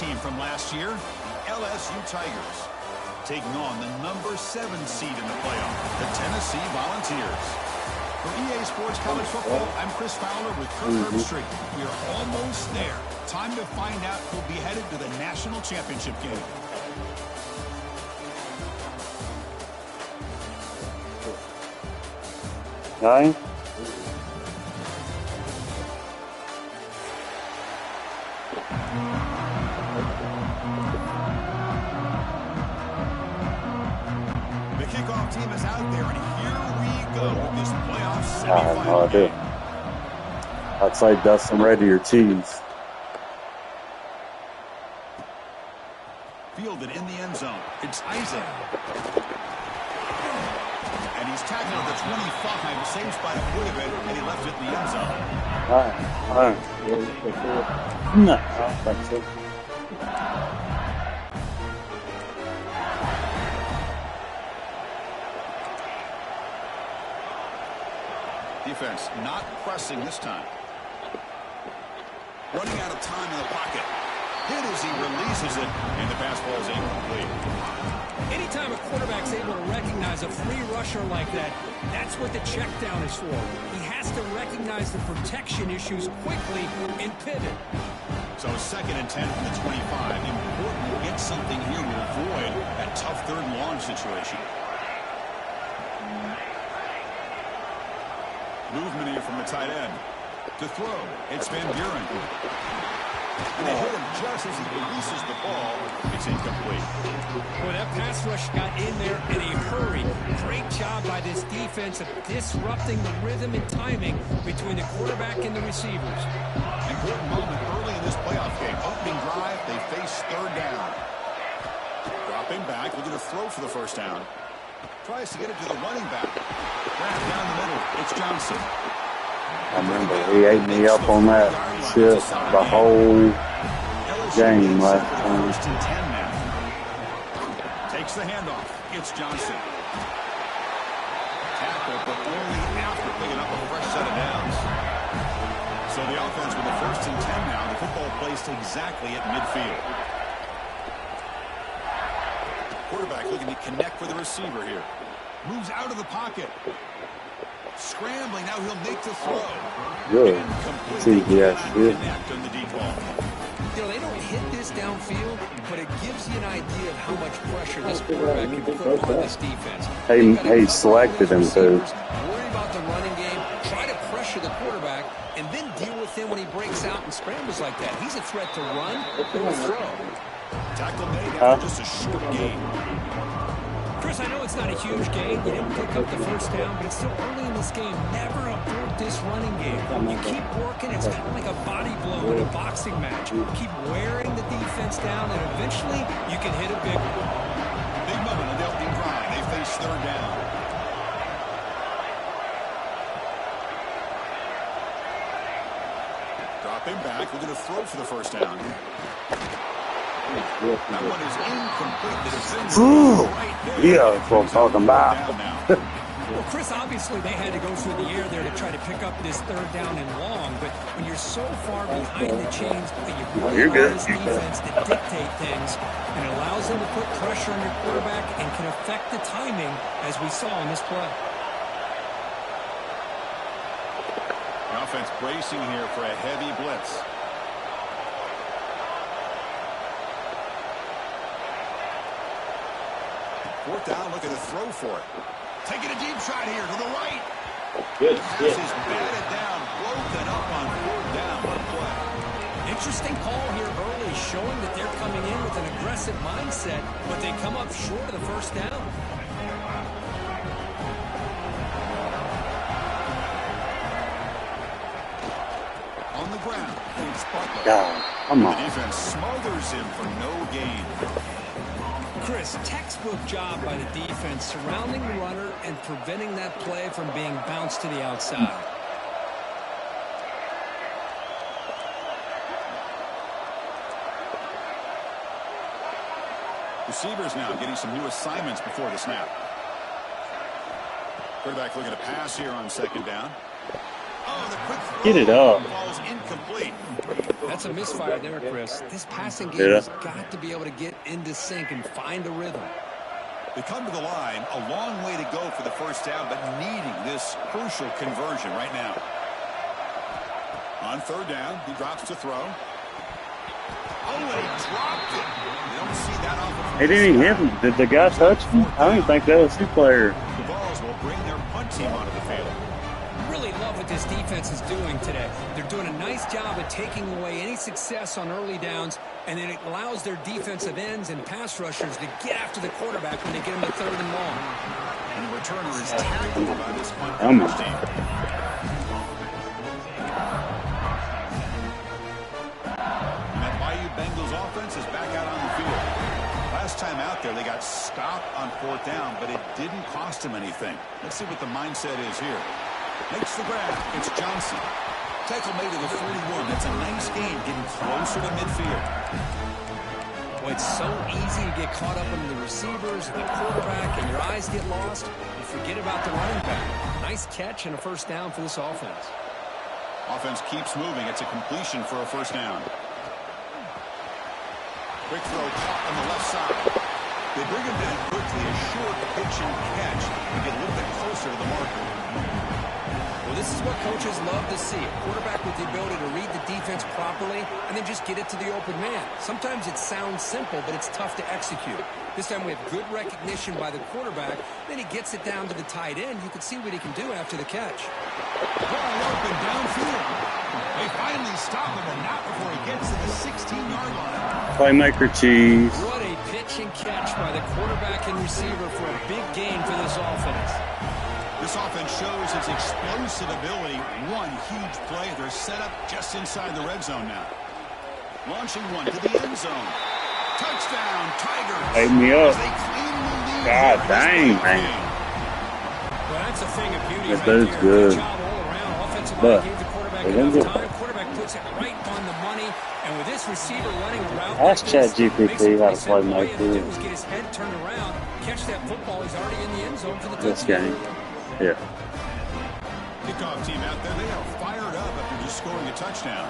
team from last year, the LSU Tigers, taking on the number 7 seed in the playoff, the Tennessee Volunteers. For EA Sports College Football, I'm Chris Fowler with Kirk Herbstreit. We are almost there. Time to find out who'll be headed to the national championship game. Nine. The kickoff team is out there, and here we go with this playoff semifinal. No idea. I'd say dust some ready your cheese. Fielded in the end zone. It's Isaac. And he's tackled at the 25. Same spot a foot of it, and he left it in the end zone. No, I don't think so. Defense not pressing this time. Running out of time in the pocket. Hit as he releases it, and the pass ball is incomplete. Anytime a quarterback's able to recognize a free rusher like that, that's what the check down is for. He has to recognize the protection issues quickly and pivot. So 2nd and 10 from the 25. Important to get something here to avoid that tough 3rd and long situation. Movement here from the tight end. To throw, it's Van Buren. And they hit him just as he releases the ball. It's incomplete. Well, that pass rush got in there in a hurry. Great job by this defense of disrupting the rhythm and timing between the quarterback and the receivers. Important moment early in this playoff game. Opening drive, they face 3rd down. Dropping back, looking to throw for the 1st down. Tries to get it to the running back. Wrapped down the middle, it's Johnson. I remember he ate me up on that shit the whole game last time. 1st and 10 now. Takes the handoff. It's Johnson. Tackle, but only after picking up a fresh set of downs. So the offense with the 1st and 10 now. The football placed exactly at midfield. Quarterback looking to connect with the receiver here. Moves out of the pocket. Scrambling, now he'll make the throw. Good. See, yeah, good. On the deep ball. You know, they don't hit this downfield, but it gives you an idea of how much pressure this quarterback can put on this defense. He selected him too. Worry about the running game, try to pressure the quarterback, and then deal with him when he breaks out and scrambles like that. He's a threat to run or throw. Tackle made after just a short gain. Chris, I know it's not a huge gain. You didn't pick up the 1st down, but it's still early in this game. Never abort this running game. You keep working. It's kind of like a body blow in a boxing match. Keep wearing the defense down, and eventually you can hit a big one. Big moment in the opening drive. They face 3rd down. Dropping back. We're going to throw for the 1st down. That one is incomplete. The defense right there. Yeah, that's what I'm talking about. Well, Chris, obviously they had to go through the air there to try to pick up this 3rd down and long, but when you're so far behind the chains, you rely on this defense to dictate things, and it allows them to put pressure on your quarterback and can affect the timing, as we saw in this play. The offense bracing here for a heavy blitz. Fourth down, looking to throw for it. Taking a deep shot here to the right. Good. Pass is batted down, broken up on 4th down. What play. Interesting call here early, showing that they're coming in with an aggressive mindset, but they come up short of the 1st down. On the ground, it's Butler. God, come on. The defense smothers him for no gain. Chris, textbook job by the defense surrounding the runner and preventing that play from being bounced to the outside. Receivers now getting some new assignments before the snap. Quarterback looking to pass here on 2nd down. Oh, the quick throw Get it up. falls incomplete. incomplete. That's a misfire there, Chris. This passing game has got to be able to get into sync and find a rhythm. They come to the line, a long way to go for the first down, but needing this crucial conversion right now. On third down, he drops to throw. Oh, they dropped it. You don't see that often. He didn't even hit him. Did the guy touch him? I don't even think that was his player. The Vols will bring their punt team onto the field. Really love what this defense is doing today. They're doing a nice job of taking away any success on early downs, and then it allows their defensive ends and pass rushers to get after the quarterback when they get him to third and long. And the returner is tackled by this punt coverage team. Bengals offense is back out on the field. Last time out there, they got stopped on fourth down, but it didn't cost them anything. Let's see what the mindset is here. Makes the grab. It's Johnson. Tackle made to the 41. That's a nice gain, getting closer to midfield. Well, it's so easy to get caught up in the receivers and the quarterback, and your eyes get lost. You forget about the running back. Nice catch and a first down for this offense. Offense keeps moving. It's a completion for a first down. Quick throw caught on the left side. They bring him down quickly, a short pitch and catch to get a little bit closer to the marker. Well, this is what coaches love to see. A quarterback with the ability to read the defense properly and then just get it to the open man. Sometimes it sounds simple, but it's tough to execute. This time we have good recognition by the quarterback. Then he gets it down to the tight end. You can see what he can do after the catch. Ball open downfield. They finally stop him, and not before he gets to the 16-yard line. Playmaker cheese. What a pitch and catch by the quarterback and receiver for a big gain for this offense. This offense shows its explosive ability. One huge play. They're set up just inside the red zone now. Launching one to the end zone. Touchdown, Tigers. Light me up. God dang, man. Well, that's a thing of beauty. That dude's good. But quarterback puts it right on the money, and with this receiver running around, ask ChatGPT how to play my do is get his head turned around, catch that football. He's already in the end zone for the this touchdown. game. Yeah. Kickoff team out there. They are fired up after just scoring a touchdown.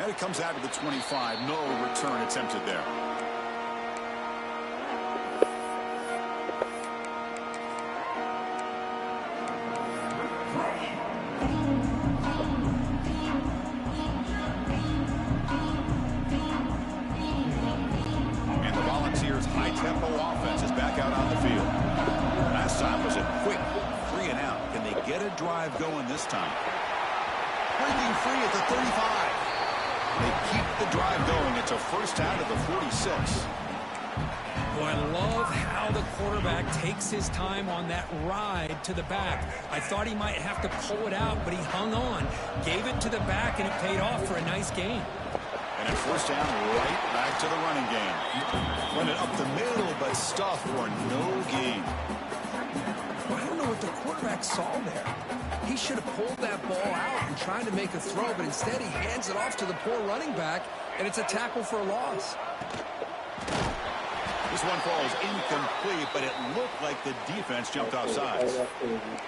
And it comes out to the 25. No return attempted there. And the Volunteers' high-tempo offense is back out on the field. Last time was a quick 3 and out. Can they get a drive going this time? Breaking free at the 35. They keep the drive going. It's a first down to the 46. Well, I love how the quarterback takes his time on that ride to the back. I thought he might have to pull it out, but he hung on, gave it to the back, and it paid off for a nice gain. And a first down right back to the running game. Run it up the middle, but stuffed for no gain. Well, I don't know what the quarterback saw there. He should have pulled that ball out and tried to make a throw, but instead he hands it off to the poor running back, and it's a tackle for a loss. This one falls incomplete, but it looked like the defense jumped offsides.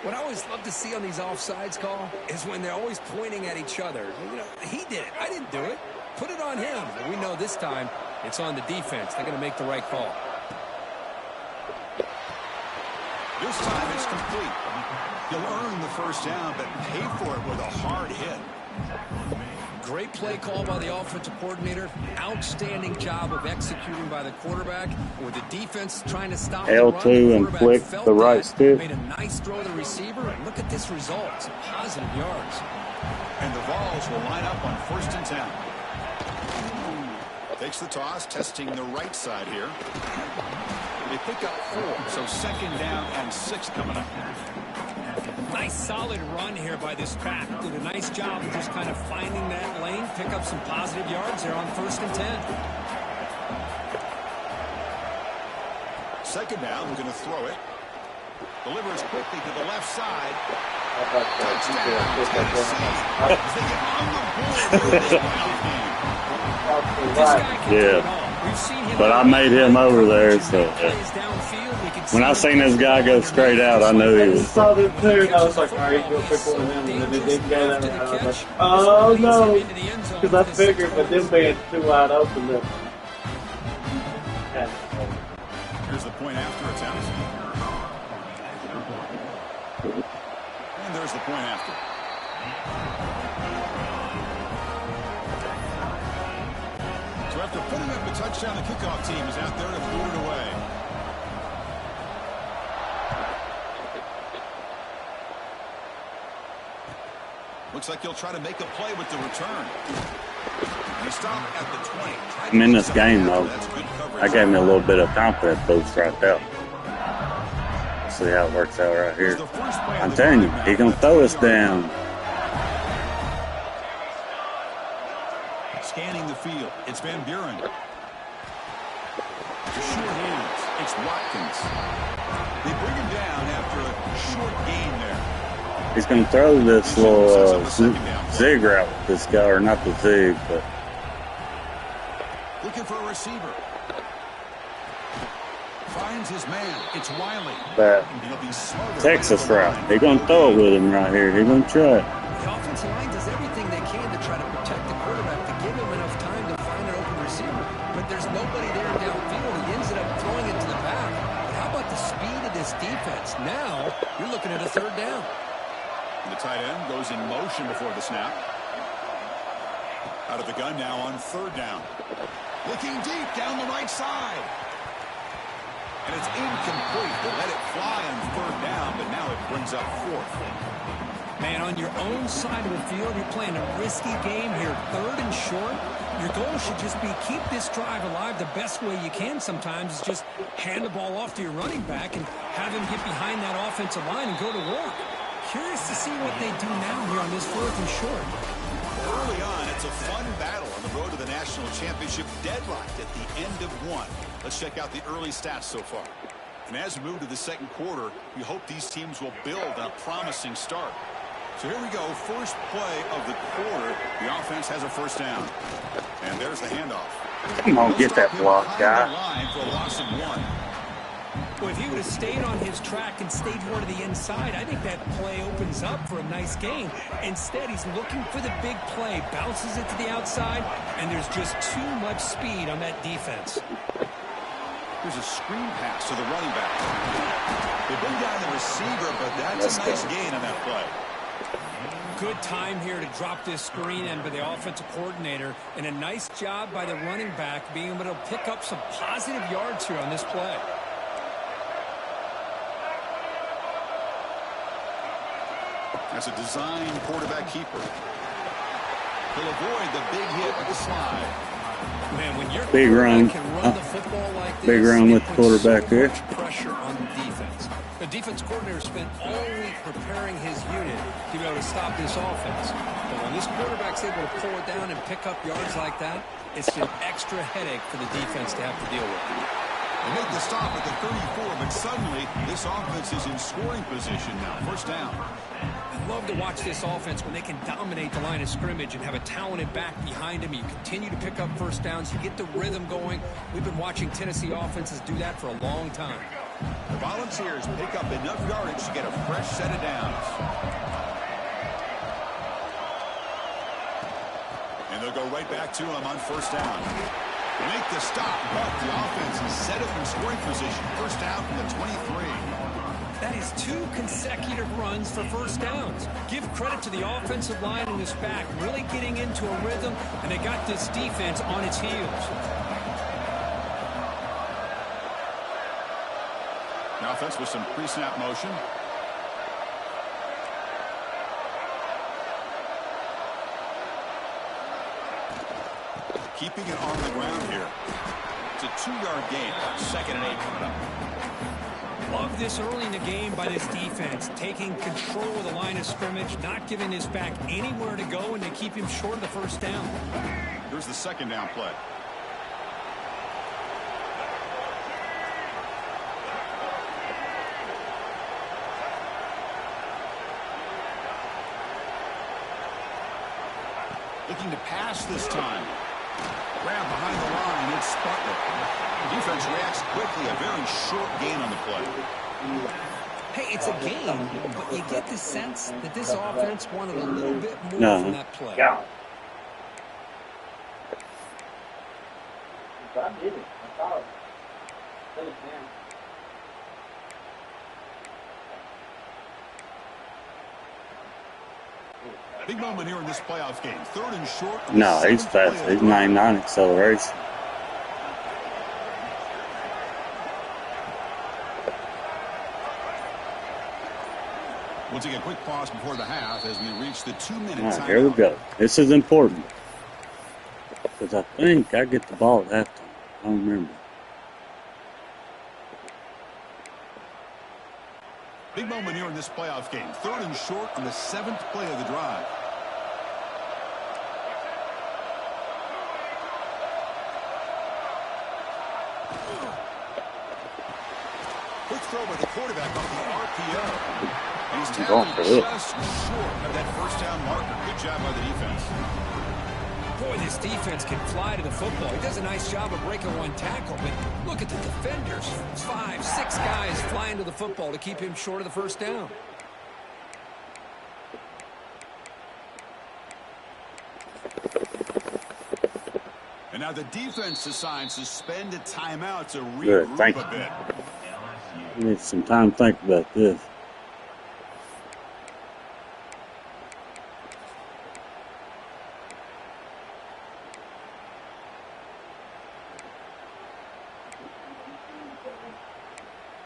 What I always love to see on these offsides call is when they're always pointing at each other. You know, he did it. I didn't do it. Put it on him. But we know this time it's on the defense. They're going to make the right call. This time it's complete. He'll earn the first down, but pay for it with a hard hit. Great play call by the offensive coordinator. Outstanding job of executing by the quarterback. With the defense trying to stop L2 and flick the right stick. Made a nice throw to the receiver, and look at this result. Some positive yards. And the Vols will line up on 1st and 10. Takes the toss, testing the right side here. They pick up 4, so 2nd down and 6 coming up. Nice solid run here by this pack. Did a nice job of just kind of finding that lane, pick up some positive yards there on 1st and 10. 2nd down, we're going to throw it. Delivers quickly to the left side. Touchdown, Tennessee. As they get on the board here in this playoff game. This guy can do it all. We've seen him. But I made him over there, so when I seen this guy go straight out, I knew he was. I saw this too, and I was like, all right, go pick one of them, and then they didn't get it. And I was like, oh no, because I figured with them being too wide open that. Here's the point after attempt. And there's the point after. So after putting up a touchdown, the kickoff team is out there to boot it away. Looks like he'll try to make a play with the return. And he stopped at the 20. I'm in this game, though. That gave me a little bit of confidence boost right there. See how it works out right here. I'm telling you, he's going to throw us down. Scanning the field, it's Van Buren. To short hands, it's Watkins. They bring him down after a short gain there. He's going to throw this little zig route with this guy, or not the zig, but. Looking for a receiver. Finds his man. It's Wiley. That Texas route. They're going to throw it with him right here. They're going to try it. The offensive line does everything they can to try to protect the quarterback, to give him enough time to find an open receiver. But there's nobody there downfield. He ends up throwing it to the back. But how about the speed of this defense? Now you're looking at a third down. And the tight end goes in motion before the snap. Out of the gun now on third down. Looking deep down the right side. And it's incomplete. They let it fly on third down, but now it brings up fourth. Man, on your own side of the field, you're playing a risky game here. Third and short. Your goal should just be keep this drive alive the best way you can sometimes is just hand the ball off to your running back and have him get behind that offensive line and go to work. Curious to see what they do now here on this fourth and short. Early on, it's a fun battle on the road to the national championship, deadlocked at the end of one. Let's check out the early stats so far. And as we move to the second quarter, we hope these teams will build on a promising start. So here we go, first play of the quarter. The offense has a first down. And there's the handoff. Come on, get that block, guy. For a loss of one. Well, if he would have stayed on his track and stayed more to the inside, I think that play opens up for a nice gain. Instead, he's looking for the big play, bounces it to the outside, and there's just too much speed on that defense. Here's a screen pass to the running back. They bring down the receiver, but that's a nice gain on that play. Good time here to drop this screen in by the offensive coordinator, and a nice job by the running back being able to pick up some positive yards here on this play. As a design quarterback keeper. He'll avoid the big hit with the slide. Man, when your big run. Can run the football like this, big run with the quarterback there. Pressure on the defense. The defense coordinator spent all week preparing his unit to be able to stop this offense. But when this quarterback's able to pull it down and pick up yards like that, it's an extra headache for the defense to have to deal with. They make the stop at the 34, but suddenly this offense is in scoring position now. First down. I love to watch this offense when they can dominate the line of scrimmage and have a talented back behind them. You continue to pick up first downs. You get the rhythm going. We've been watching Tennessee offenses do that for a long time. The Volunteers pick up enough yardage to get a fresh set of downs. And they'll go right back to him on first down. Make the stop, but the offense is set up in scoring position. First down from the 23. That is 2 consecutive runs for first downs. Give credit to the offensive line and this back, really getting into a rhythm, and they got this defense on its heels. The offense with some pre-snap motion. Keeping it on the ground here. It's a 2-yard gain. 2nd and 8 coming up. Love this early in the game by this defense, taking control of the line of scrimmage, not giving his back anywhere to go, and they keep him short of the first down. Here's the second down play. Looking to pass this time. Grab behind the line, it's Butler. The defense reacts quickly, a very short gain on the play. Hey, it's a game, but you get the sense that this offense wanted a little bit more from that play. Yeah. I did it. I saw it. Big moment here in this playoff game. 3rd and short. No, he's fast. He's 99 acceleration. We'll take a quick pause before the half as we reach the 2-minute time. Right, here we go. This is important. Because I think I get the ball at halftime. I don't remember. Big moment here in this playoff game. 3rd and short on the 7th play of the drive. Quick throw by the quarterback off the RPO. He's tackled just short of that first down marker. Good job by the defense. Boy, this defense can fly to the football. He does a nice job of breaking one tackle, but look at the defenders. 5, 6 guys flying to the football to keep him short of the first down. And now the defense decides to spend a timeout to regroup a bit. I need some time to think about this.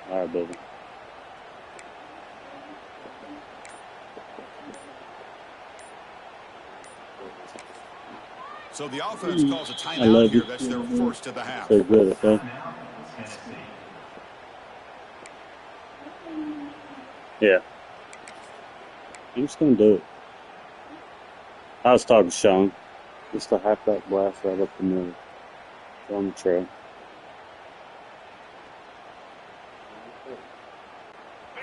All right, baby. So the offense calls a timeout here. That's their first of the half. So good, okay? Yeah. I'm just going to do it. I was talking to Sean. Just a halfback blast right up the middle. On the trail.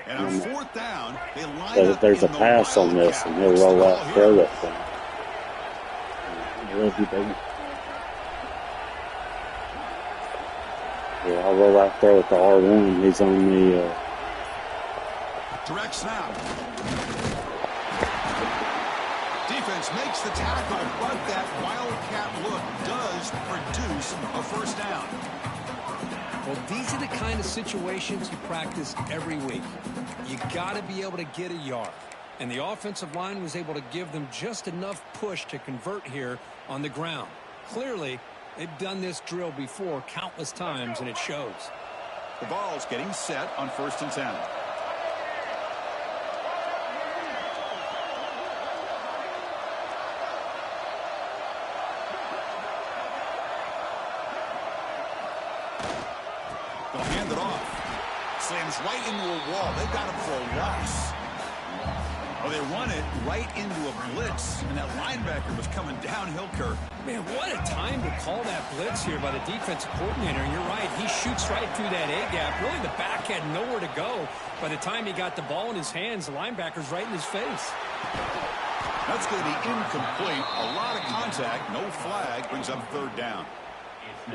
And on 4th down, they line But up if there's a pass on this, and he'll roll out, throw that thing. I love you, baby. Yeah, I'll roll out, throw it to R1. He's on the direct snap. Defense makes the tackle, but that wildcat look does produce a first down. Well, these are the kind of situations you practice every week. You got to be able to get a yard. And the offensive line was able to give them just enough push to convert here on the ground. Clearly, they've done this drill before countless times, and it shows. The ball's getting set on 1st and 10. They'll hand it off. Slams right into a wall. They've got him for a loss. Oh, they run it right into a blitz, and that linebacker was coming downhill, Kirk. Man, what a time to call that blitz here by the defensive coordinator. And you're right, he shoots right through that A-gap. Really, the back had nowhere to go. By the time he got the ball in his hands, the linebacker's right in his face. That's going to be incomplete. A lot of contact, no flag, brings up 3rd down.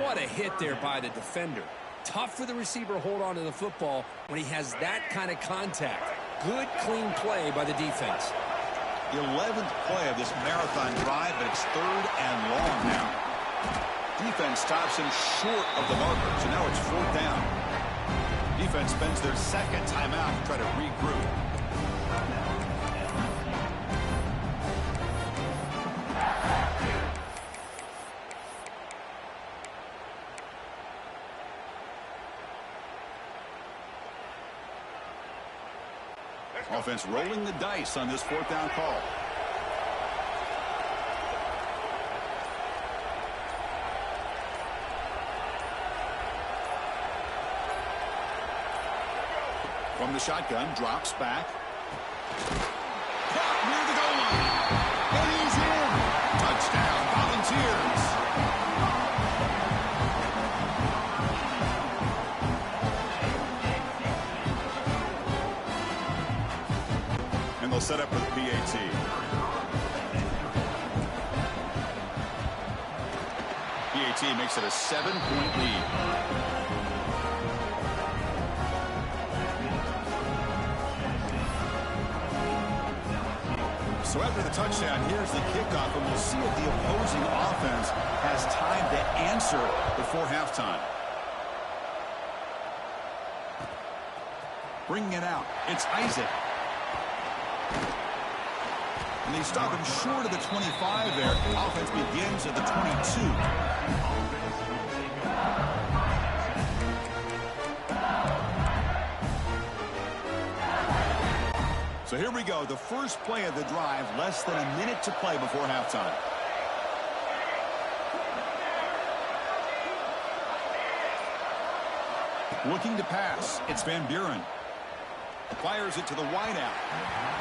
What a hit there by the defender. Tough for the receiver to hold on to the football when he has that kind of contact. Good, clean play by the defense. The 11th play of this marathon drive, but it's 3rd and long now. Defense stops him short of the marker, so now it's 4th down. Defense spends their 2nd timeout to try to regroup. Offense rolling the dice on this 4th down call. From the shotgun, drops back. Caught near the goal line. And he's in. Touchdown, Volunteers. And they'll set up with PAT. PAT makes it a 7-point lead. So after the touchdown, here's the kickoff, and we'll see if the opposing offense has time to answer before halftime. Bringing it out, it's Isaac. And they stop him short of the 25 there. Offense begins at the 22. So here we go, the first play of the drive, less than a minute to play before halftime. Looking to pass, it's Van Buren. Fires it to the wideout.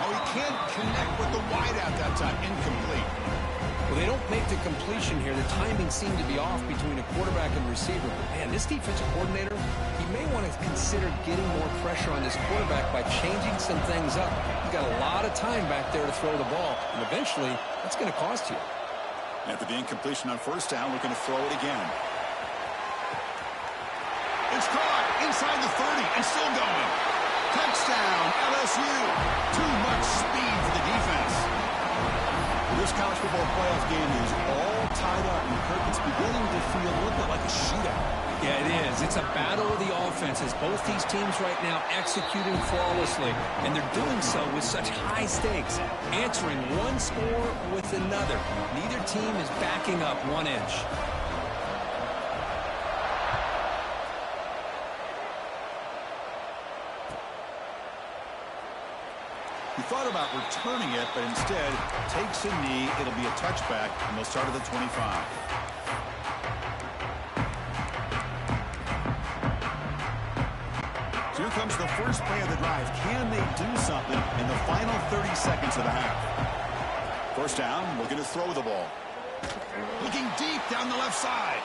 Oh, he can't connect with the wideout that time. Incomplete. Well, they don't make the completion here. The timing seemed to be off between a quarterback and receiver. But man, this defensive coordinator, he may want to consider getting more pressure on this quarterback by changing some things up. He's got a lot of time back there to throw the ball, and eventually, that's going to cost you. After the incompletion on first down, looking to throw it again. It's caught inside the 30 and still going. Touchdown, LSU. Too much speed for the defense. This college football playoff game is all tied up, and Kirk, it's beginning to feel a little bit like a shootout. Yeah, it is. It's a battle of the offenses. Both these teams right now executing flawlessly, and they're doing so with such high stakes, answering one score with another. Neither team is backing up 1 inch. He thought about returning it, but instead takes a knee. It'll be a touchback, and they'll start at the 25. So here comes the first play of the drive. Can they do something in the final 30 seconds of the half? First down, looking to throw the ball. Looking deep down the left side.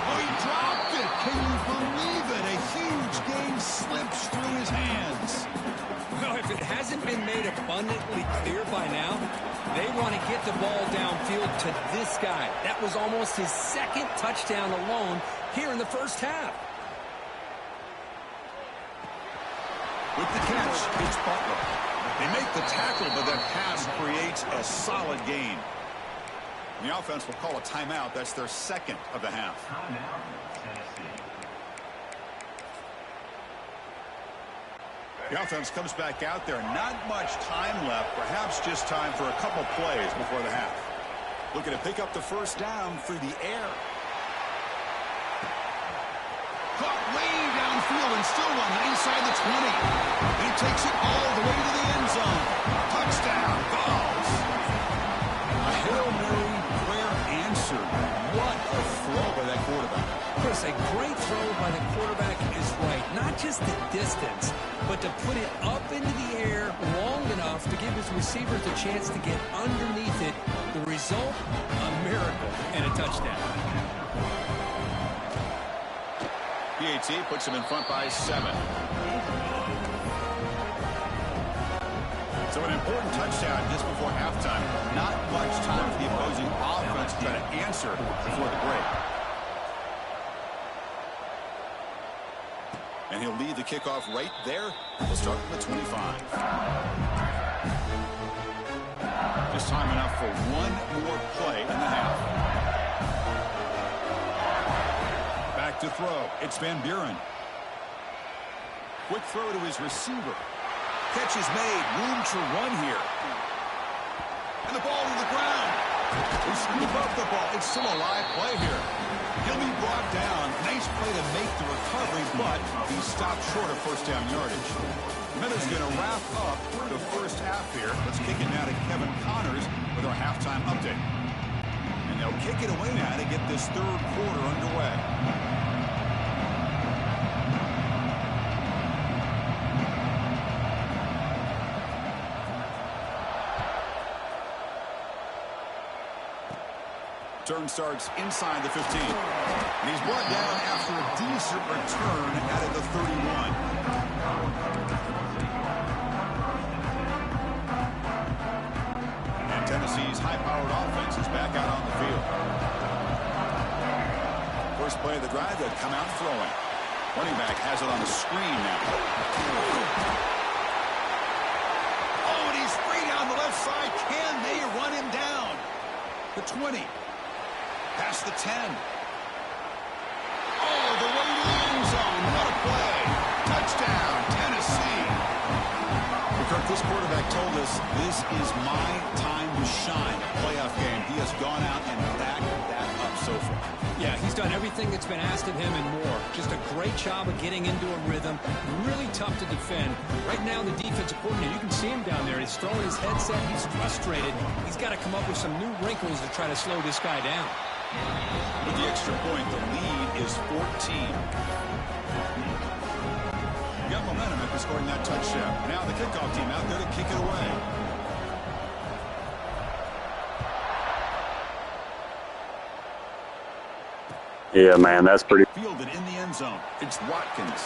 Oh, he dropped it. Can you believe it? A huge game slips through his hands. Well, if it hasn't been made abundantly clear by now, they want to get the ball downfield to this guy. That was almost his second touchdown alone here in the first half. With the catch, it's Butler. They make the tackle, but that pass creates a solid gain. The offense will call a timeout. That's their second of the half. The offense comes back out there. Not much time left. Perhaps just time for a couple plays before the half. Looking to pick up the first down through the air. Caught way downfield and still on the inside the 20. And he takes it all the way to the end zone. Touchdown, Vols. A Hail Mary prayer answered. What a throw by that quarterback. Chris, a great throw by the quarterback is right. Not just the distance, but to put it up into the air long enough to give his receivers a chance to get underneath it. The result, a miracle and a touchdown. PAT puts him in front by 7. So an important touchdown just before halftime. Not much time for the opposing offense to try to answer before the break. And he'll lead the kickoff right there. We'll start with the 25. Just time enough for one more play in the half. Back to throw. It's Van Buren. Quick throw to his receiver. Catch is made. Room to run here. And the ball to the ground. They scoop up the ball. It's still a live play here. He'll be brought down. Nice play to make the recovery, but he stopped short of first down yardage. Miller's going to wrap up the first half here. Let's kick it now to Kevin Connors with our halftime update. And they'll kick it away now to get this third quarter underway. Turn starts inside the 15. And he's brought down after a decent return out of the 31. And Tennessee's high-powered offense is back out on the field. First play of the drive, they'll come out throwing. Running back has it on the screen now. Oh, and he's free down the left side. Can they run him down? The 20. Past the 10. Oh, the way to the end zone. What a play. Touchdown, Tennessee. Kirk, this quarterback told us this is my time to shine. A playoff game. He has gone out and backed that up so far. Yeah, he's done everything that's been asked of him and more. Just a great job of getting into a rhythm. Really tough to defend. Right now, the defensive coordinator, you can see him down there. He's throwing his headset. He's frustrated. He's got to come up with some new wrinkles to try to slow this guy down. With the extra point, the lead is 14. Got momentum after scoring that touchdown. Now the kickoff team out there to kick it away. Yeah, man, that's pretty. Fielded in the end zone. It's Watkins.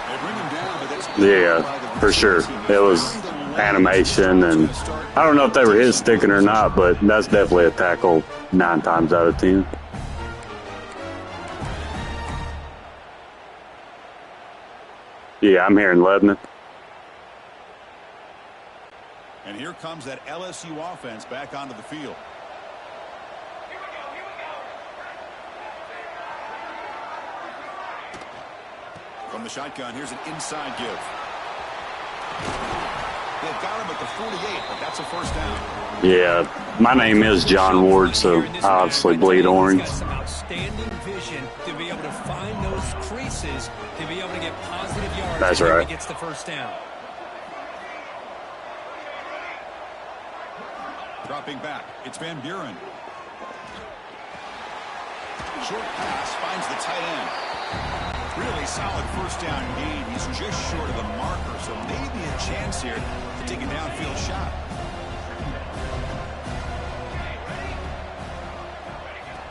They bring him down, but that's Yeah, for sure. It was animation, and I don't know if they were his sticking or not, but that's definitely a tackle 9 times out of 10. Yeah, I'm hearing Lebanon. And here comes that LSU offense back onto the field. From the shotgun, here's an inside give. They've got him at the 48, but that's a first down. Yeah, my name is John Ward, so I obviously bleed orange. He's got some outstanding vision to be able to find those creases, to be able to get positive yards. That's right. He gets the first down. Dropping back, it's Van Buren. Short pass finds the tight end. Really solid first down gain. He's just short of the marker, so maybe a chance here to take a downfield shot.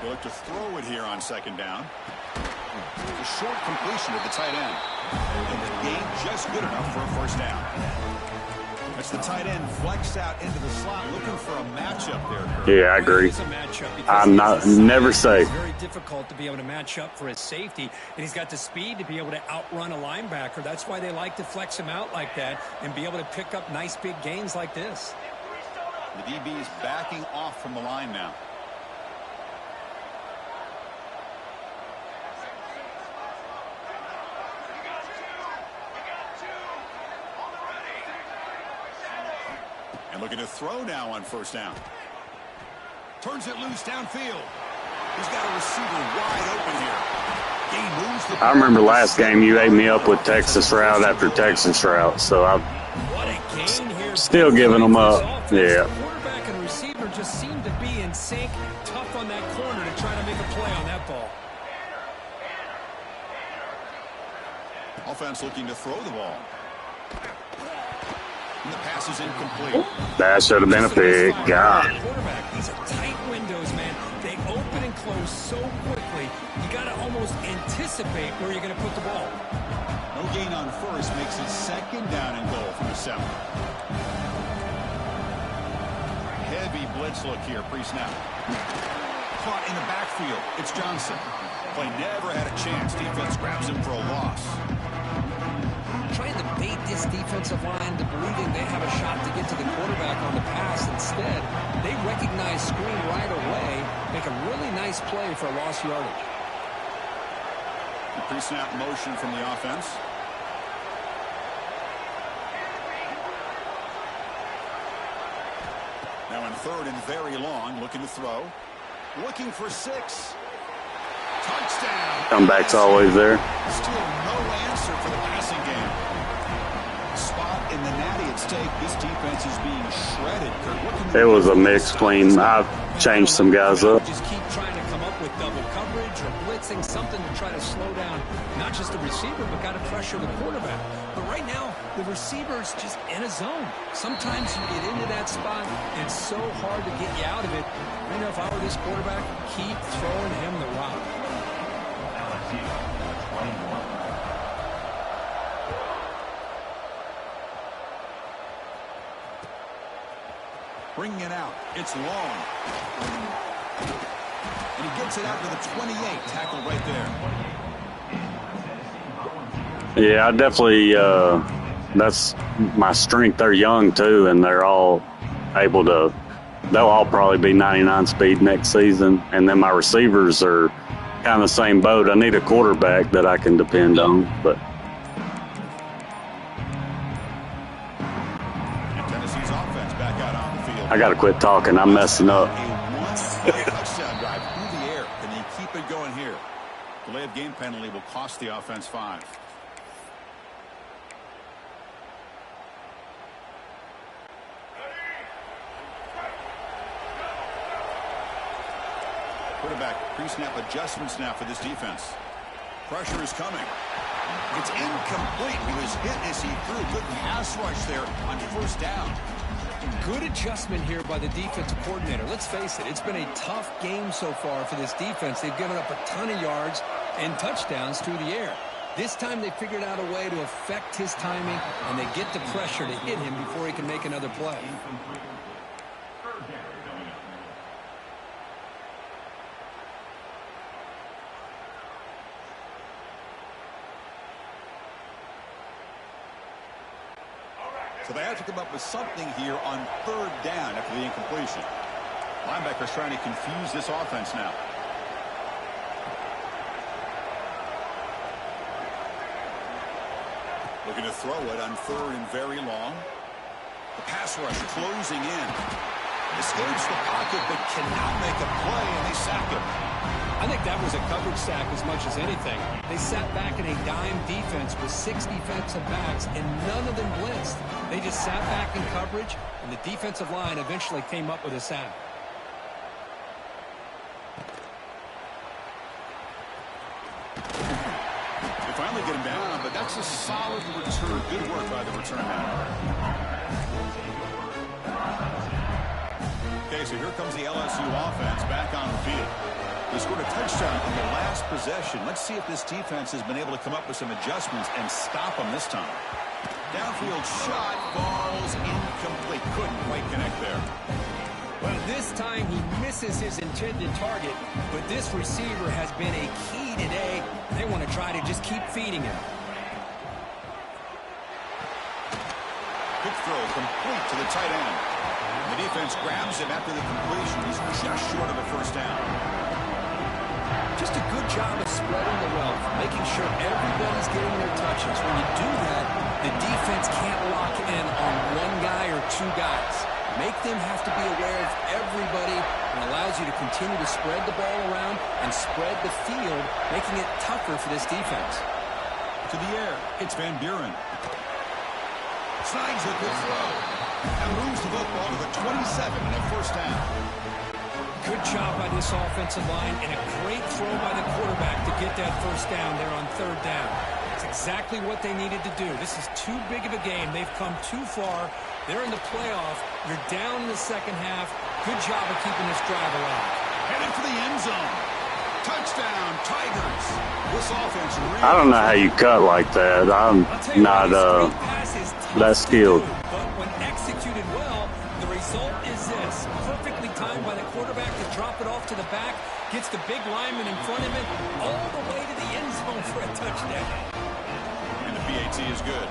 They look to throw it here on second down. A short completion to the tight end. And the gain just good enough for a first down. That's the tight end flexed out into the slot, looking for a matchup there. Yeah, I agree. I'm never safe. It's very difficult to be able to match up for his safety, and he's got the speed to be able to outrun a linebacker. That's why they like to flex him out like that and be able to pick up nice big gains like this. The DB is backing off from the line now. And looking to throw now on first down. Turns it loose downfield. He's got a receiver wide open here. He moves the ball. I remember last game you ate me up with Texas route after Texas route, so I'm still giving them up. Yeah. The quarterback and receiver just seem to be in sync, tough on that corner to try to make a play on that ball. Offense looking to throw the ball. And the pass is incomplete. That should have been a pick. God. These are tight windows, man. They open and close so quickly. You got to almost anticipate where you're going to put the ball. No gain on first makes it second down and goal from the 7. Heavy blitz look here, pre-snap. Caught in the backfield. It's Johnson. Play never had a chance. Defense grabs him for a loss. Trying to bait this defensive line to believing they have a shot to get to the quarterback on the pass. Instead, they recognize screen right away, make a really nice play for lost yardage. The pre-snap motion from the offense. Now in third and very long, looking to throw. Looking for 6. Touchdown. Comeback's always there. Still no answer for the passing game. Spot in the natty at stake. This defense is being shredded. Kurt, It was a mix clean. I've changed some guys up. Just keep trying to come up with double coverage or blitzing, something to try to slow down not just the receiver, but got to pressure the quarterback. But right now, the receiver's just in a zone. Sometimes you get into that spot, and it's so hard to get you out of it. I know if I were this quarterback, keep throwing him the rock. Bringing it out. It's long. And he gets it out to the 28. Tackle right there. Yeah, I definitely, that's my strength. They're young, too, and they're all able to, they'll all probably be 99 speed next season. And then my receivers are kind of the same boat. I need a quarterback that I can depend on, but. And Tennessee's offense back out on the field. I got to quit talking. I'm messing up. Touchdown drive through the air. Can they keep it going here? Delay of game penalty will cost the offense 5. Quarterback pre-snap adjustments now for this defense. Pressure is coming. It's incomplete. He was hit as he threw. Good pass rush there on first down. Good adjustment here by the defensive coordinator. Let's face it, it's been a tough game so far for this defense. They've given up a ton of yards and touchdowns through the air. This time they figured out a way to affect his timing, and they get the pressure to hit him before he can make another play. So they have to come up with something here on third down after the incompletion. Linebackers trying to confuse this offense now. Looking to throw it on third and very long. The pass rush closing in. Escapes the pocket but cannot make a play, and they sack him. I think that was a coverage sack as much as anything. They sat back in a dime defense with 6 defensive backs, and none of them blitzed. They just sat back in coverage, and the defensive line eventually came up with a sack. They finally get him down, but that's a solid return. Good work by the return man. Okay, so here comes the LSU offense back on the field. They scored a touchdown on the last possession. Let's see if this defense has been able to come up with some adjustments and stop them this time. Downfield shot, falls incomplete. Couldn't quite connect there. Well, this time he misses his intended target, but this receiver has been a key today. They want to try to just keep feeding him. Quick throw complete to the tight end. The defense grabs him after the completion. He's just short of a first down. Just a good job of spreading the wealth, making sure everybody's getting their touches. When you do that, the defense can't lock in on one guy or 2 guys. Make them have to be aware of everybody, and allows you to continue to spread the ball around and spread the field, making it tougher for this defense. To the air, it's Van Buren. Slides a good throw and moves the football to the 27 and a first down. Good job by this offensive line, and a great throw by the quarterback to get that first down there on third down. It's exactly what they needed to do. This is too big of a game. They've come too far. They're in the playoff. You're down in the second half. Good job of keeping this drive alive. Headed for the end zone. Touchdown, Tigers. This offense really... I don't know how you cut like that. I'm not that skilled. But when executed well, the result is this. Perfectly timed by the quarterback to drop it off to the back. Gets the big lineman in front of it all the way to the end zone for a touchdown. And the PAT is good.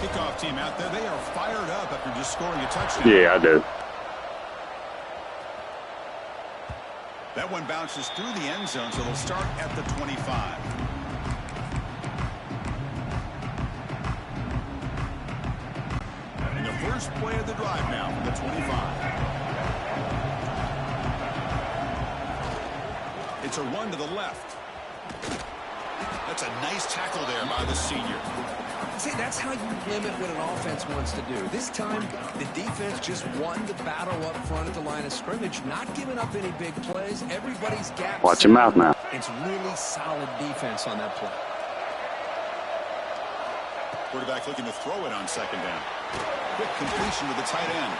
Kickoff team out there, they are fired up after just scoring a touchdown. Yeah, I do. That one bounces through the end zone, so they'll start at the 25. And the first play of the drive now from the 25. It's a run to the left. That's a nice tackle there by the senior. See, that's how you limit what an offense wants to do. This time, the defense just won the battle up front at the line of scrimmage, not giving up any big plays. Everybody's gapped. Watch your mouth now. It's really solid defense on that play. Quarterback looking to throw it on second down. Quick completion to the tight end.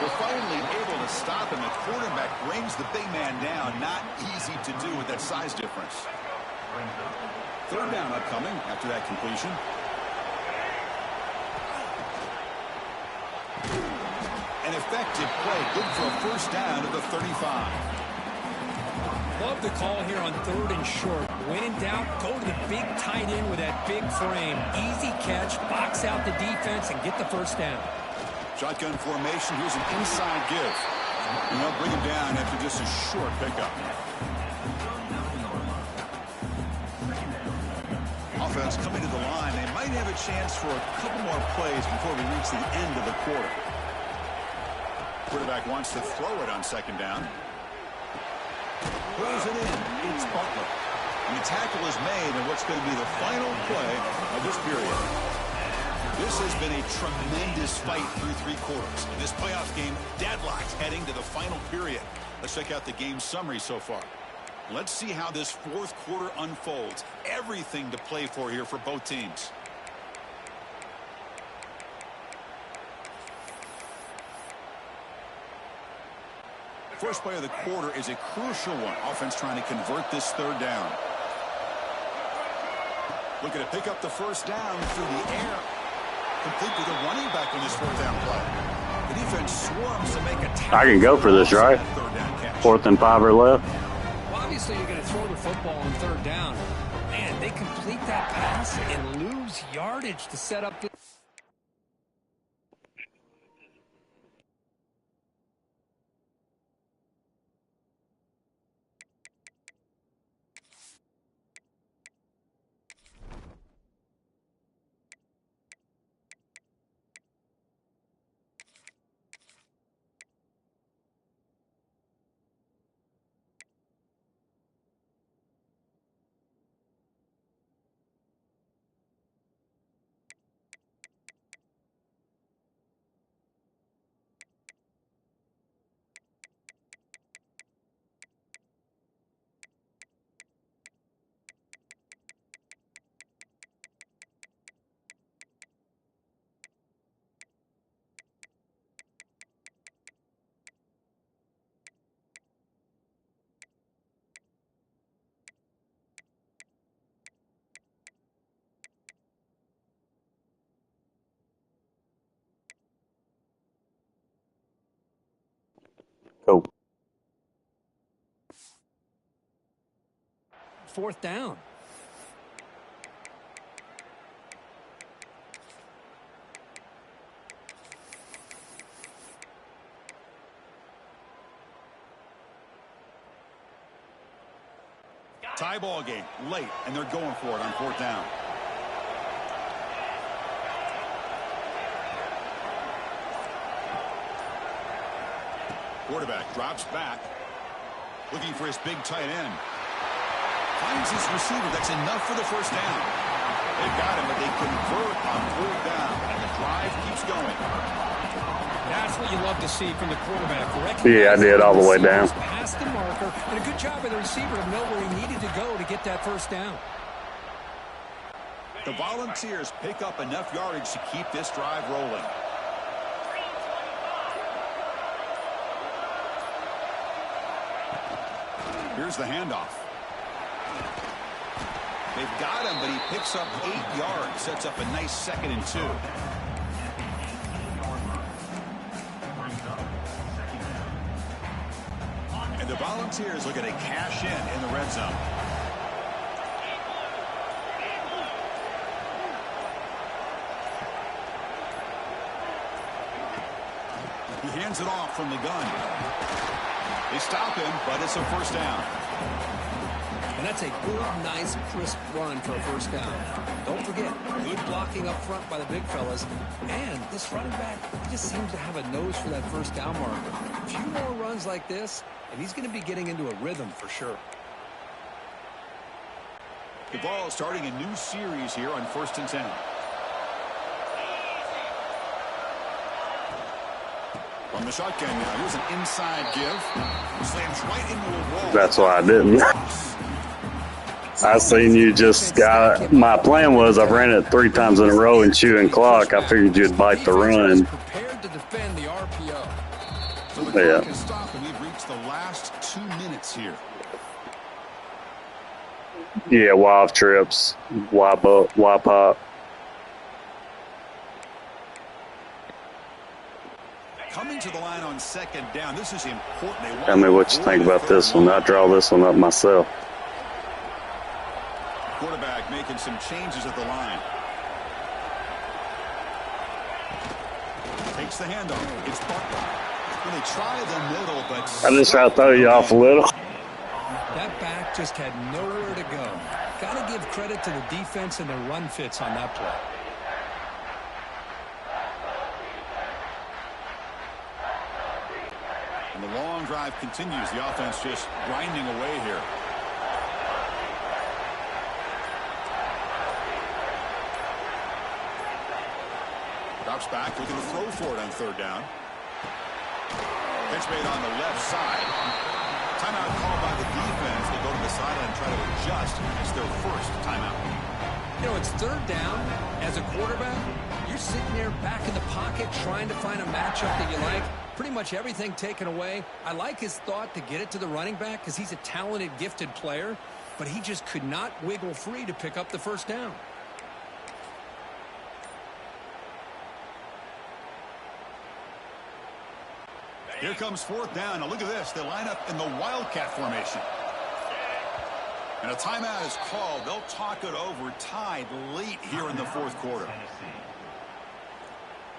They're finally able to stop him. The quarterback brings the big man down. Not easy to do with that size difference. Third down upcoming after that completion. An effective play. Good for a first down at the 35. Love the call here on 3rd and short. When in doubt, go to the big tight end with that big frame. Easy catch, box out the defense, and get the first down. Shotgun formation. Here's an inside give. And they'll bring him down after just a short pickup. Offense coming to the line. They might have a chance for a couple more plays before we reach the end of the quarter. Quarterback wants to throw it on 2nd down. Throws it in. It's Butler. And the tackle is made in what's going to be the final play of this period. This has been a tremendous fight through 3 quarters. In this playoff game, deadlocked heading to the final period. Let's check out the game summary so far. Let's see how this 4th quarter unfolds. Everything to play for here for both teams. First play of the quarter is a crucial one. Offense trying to convert this 3rd down. Looking to pick up the first down through the air. Complete with a running back on this 4th down play. The defense swarms to make a tackle. I can go for this, right? 4th and 5 or left. Well, obviously, you're going to throw the football on 3rd down. Man, they complete that pass and lose yardage to set up the... Go. 4th down. Tie ball game late, and they're going for it on 4th down. Quarterback drops back, looking for his big tight end. Finds his receiver. That's enough for the first down. They've got him, but they convert on 4th down, and the drive keeps going. That's what you love to see from the quarterback. Yeah, I did all the way down. Past the marker, and a good job by the receiver to know where he needed to go to get that first down. The Volunteers pick up enough yardage to keep this drive rolling. Here's the handoff. They've got him, but he picks up 8 yards, sets up a nice 2nd and 2. And the Volunteers looking to cash in the red zone. He hands it off from the gun. They stop him, but it's a first down. And that's a good, nice, crisp run for a first down. Don't forget, good blocking up front by the big fellas. And this running back just seems to have a nose for that first down marker. A few more runs like this, and he's going to be getting into a rhythm for sure. The ball starting a new series here on 1st and 10. On the shotgun now, here's an inside give. Slams right into a wall. That's why I didn't. I seen you just got. My plan was I ran it 3 times in a row and chewing clock. I figured you'd bite the run. Prepared to defend the RPO. So the clock has stopped, and we've reached the last 2 minutes here. Yeah, wild trips, wild pop. Coming to the line on second down. This is important. Tell me what you think about this one. I draw this one up myself. Quarterback making some changes at the line. Takes the handoff. It's Butler. Well, they try the middle, but I just try to throw you off a little. That back just had nowhere to go. Got to give credit to the defense and the run fits on that play. And the long drive continues. The offense just grinding away here. Drops back, looking to throw for it on third down. Pitch made on the left side. Timeout called by the defense. They go to the sideline and try to adjust. It's their first timeout. You know, it's third down. As a quarterback, you're sitting there back in the pocket trying to find a matchup that you like. Pretty much everything taken away. I like his thought to get it to the running back because he's a talented, gifted player, but he just could not wiggle free to pick up the first down. Here comes fourth down. Now look at this. They line up in the Wildcat formation. And a timeout is called. They'll talk it over, tied late here in the fourth quarter.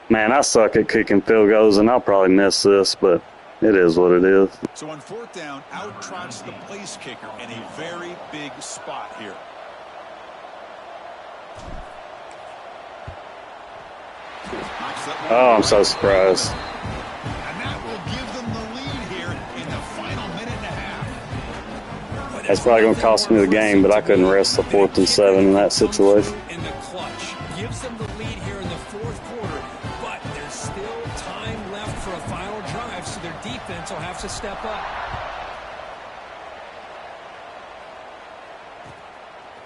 Man, I suck at kicking field goals, and I'll probably miss this, but it is what it is. So on fourth down, out trots the place kicker in a very big spot here. Oh, I'm so surprised. That's probably going to cost me the game, but I couldn't rest the 4th and 7 in that situation. In the clutch. Gives them the lead here in the fourth quarter, but there's still time left for a final drive, so their defense will have to step up.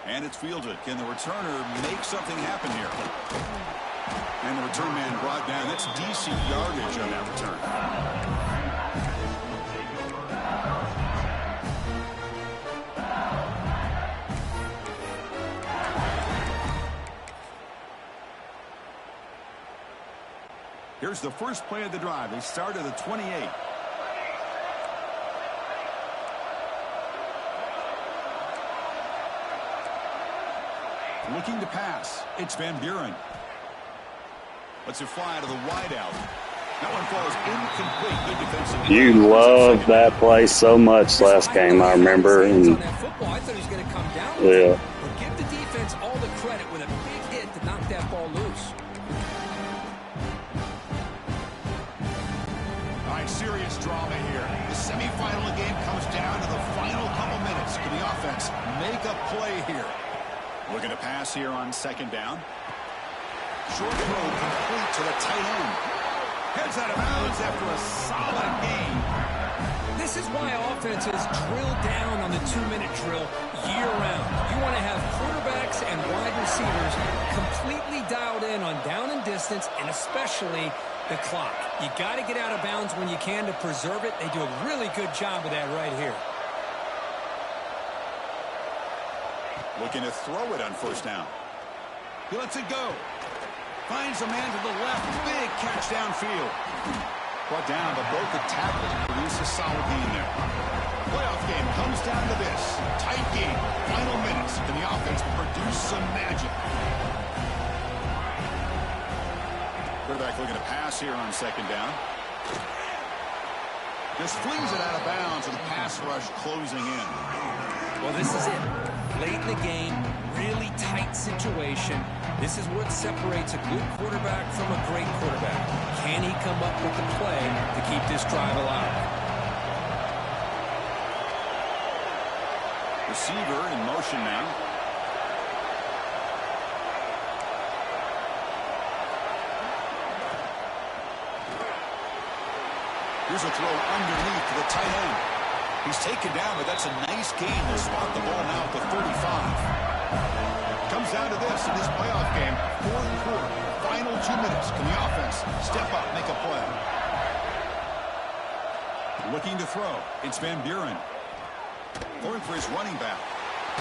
And it's fielded. Can the returner make something happen here? And the return man brought down. That's decent yardage on that return. Here's the first play of the drive. They start at the 28. Looking to pass. It's Van Buren. Lets it fly to the wideout. That one falls incomplete. Good defensive. You loved that play so much last game, I remember. And I thought he was going to come down. Yeah. But give the defense all the credit with a big hit to knock that ball loose. Serious drama here. The semifinal game comes down to the final couple minutes. Can the offense make a play here? Looking to pass here on second down. Short throw complete to the tight end. Heads out of bounds after a solid game. This is why offenses drill down on the 2-minute drill year-round. You want to have quarterbacks and wide receivers completely dialed in on down and distance, and especially the clock. You got to get out of bounds when you can to preserve it. They do a really good job of that right here. Looking to throw it on first down. He lets it go. Finds a man to the left. Big catch downfield. Brought down, but both the tackles produce a solid gain there. Playoff game comes down to this. Tight game. Final minutes. Can the offense produce some magic? Quarterback looking to pass here on second down. Just flings it out of bounds with the pass rush closing in. Well, this is it. Late in the game, really tight situation. This is what separates a good quarterback from a great quarterback. Can he come up with the play to keep this drive alive? Receiver in motion now. Here's a throw underneath to the tight end. He's taken down, but that's a nice gain to spot the ball now at the 35. Comes down to this in this playoff game. Fourth quarter, final 2 minutes. Can the offense step up, make a play? Looking to throw. It's Van Buren. Going for his running back.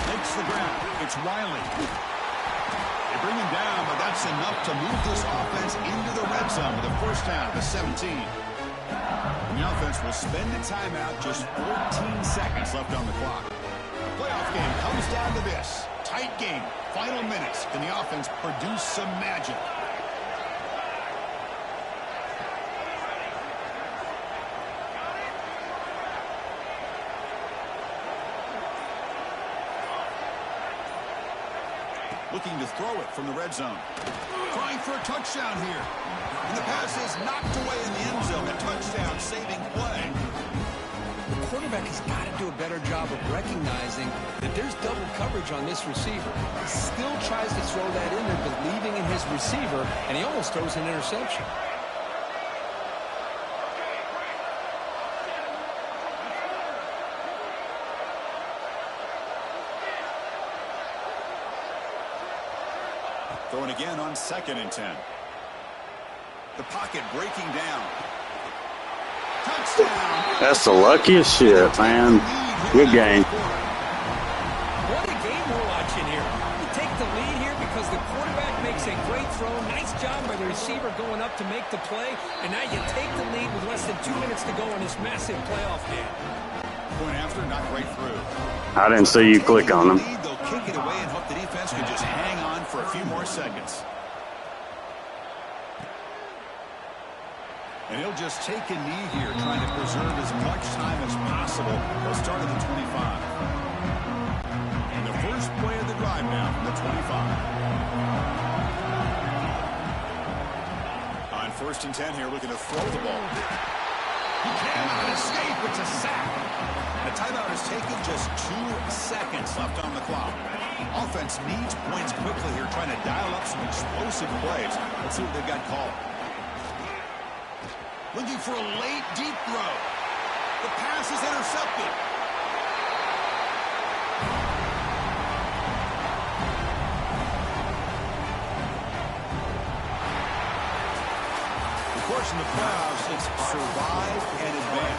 Takes the ground. It's Wiley. They bring him down, but that's enough to move this offense into the red zone with a first down at the 17. And the offense will spend a timeout, just 14 seconds left on the clock. The playoff game comes down to this. Tight game, final minutes. Can the offense produce some magic? Looking to throw it from the red zone. Trying for a touchdown here. And the pass is knocked away in the end zone. A touchdown saving play. The quarterback has got to do a better job of recognizing that there's double coverage on this receiver. He still tries to throw that in there, believing in his receiver, and he almost throws an interception. Throwing again on 2nd and 10. The pocket breaking down. Touchdown! That's the luckiest shit, man. Good game. What a game we're watching here. You take the lead here because the quarterback makes a great throw. Nice job by the receiver going up to make the play. And now you take the lead with less than 2 minutes to go in this massive playoff game. Point after, not right through. I didn't see you click on them. They'll kick it away and hope the defense can just hang on for a few more seconds. And he'll just take a knee here, trying to preserve as much time as possible. They'll start at the 25. And the first play of the drive now from the 25. On 1st and 10 here, looking to throw the ball. He cannot escape. It's a sack. The timeout is taken, just 2 seconds left on the clock. Offense needs points quickly here, trying to dial up some explosive plays. Let's see what they've got called. Looking for a late, deep throw. The pass is intercepted. Of course, in the playoffs, it's survive and advance.